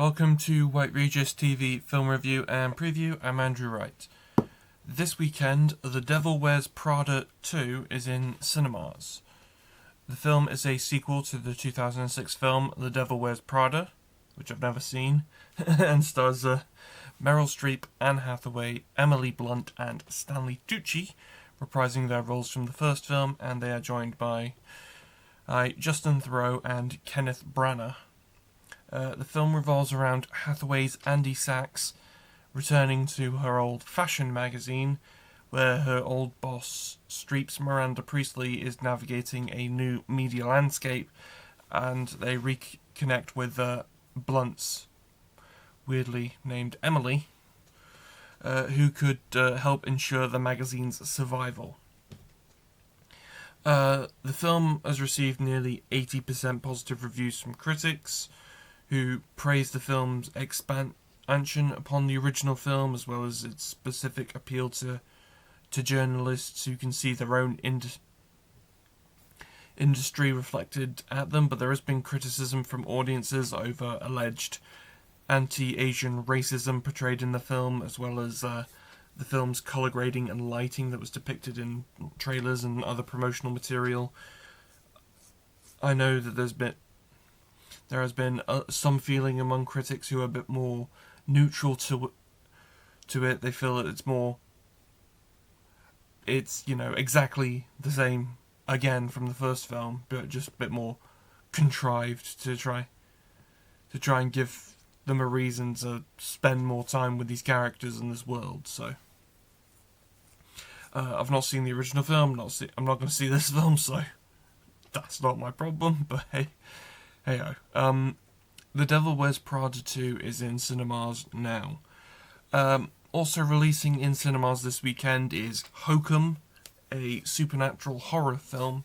Welcome to White Regis TV film review and preview. I'm Andrew Wright. This weekend, The Devil Wears Prada 2 is in cinemas. The film is a sequel to the 2006 film The Devil Wears Prada, which I've never seen, and stars Meryl Streep, Anne Hathaway, Emily Blunt, and Stanley Tucci, reprising their roles from the first film, and they are joined by Justin Theroux and Kenneth Branagh. The film revolves around Hathaway's Andy Sachs returning to her old fashion magazine, where her old boss, Streep's Miranda Priestley, is navigating a new media landscape, and they reconnect with Blunt's weirdly named Emily, who could help ensure the magazine's survival. The film has received nearly 80% positive reviews from critics, who praised the film's expansion upon the original film, as well as its specific appeal to journalists who can see their own industry reflected at them. But there has been criticism from audiences over alleged anti-Asian racism portrayed in the film, as well as the film's colour grading and lighting that was depicted in trailers and other promotional material. I know that there has been some feeling among critics who are a bit more neutral to it. They feel that it's exactly the same again from the first film, but just a bit more contrived to try and give them a reason to spend more time with these characters in this world. So I've not seen the original film. I'm not going to see this film, so that's not my problem. But hey-ho. The Devil Wears Prada 2 is in cinemas now. Also releasing in cinemas this weekend is Hokum, a supernatural horror film.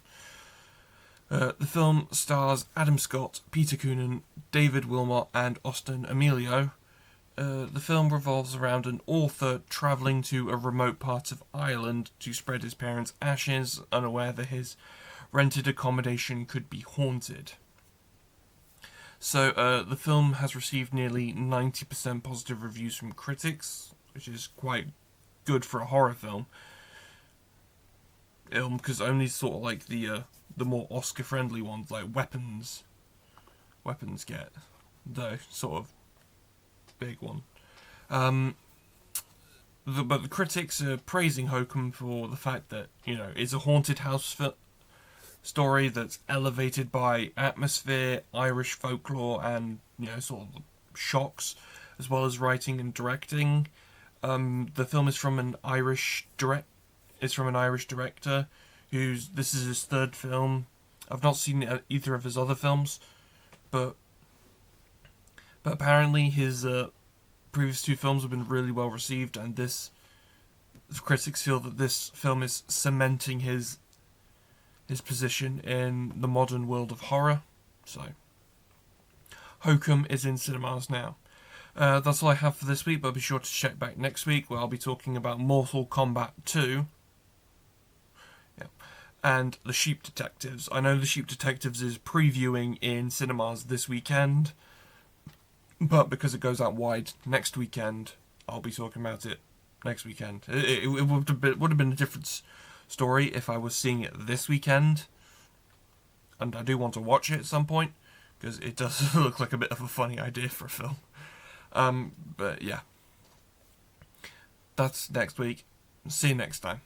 The film stars Adam Scott, Peter Coonan, David Wilmot, and Austin Emilio. The film revolves around an author travelling to a remote part of Ireland to spread his parents' ashes, unaware that his rented accommodation could be haunted. So, the film has received nearly 90% positive reviews from critics, which is quite good for a horror film. Because only sort of like the more Oscar-friendly ones, like Weapons get the sort of big one. But the critics are praising Hokum for the fact that, it's a haunted house story that's elevated by atmosphere, Irish folklore, and sort of shocks, as well as writing and directing. The film is from an Irish director. This is his third film. I've not seen either of his other films, but apparently his previous two films have been really well received, and the critics feel that this film is cementing his position in the modern world of horror. So, Hokum is in cinemas now. That's all I have for this week, but be sure to check back next week, where I'll be talking about Mortal Kombat 2. Yeah. And The Sheep Detectives. I know The Sheep Detectives is previewing in cinemas this weekend, but because it goes out wide next weekend, I'll be talking about it next weekend. It would have been a different story if I was seeing it this weekend, and I do want to watch it at some point, because it does look like a bit of a funny idea for a film. But yeah, that's next week. See you next time.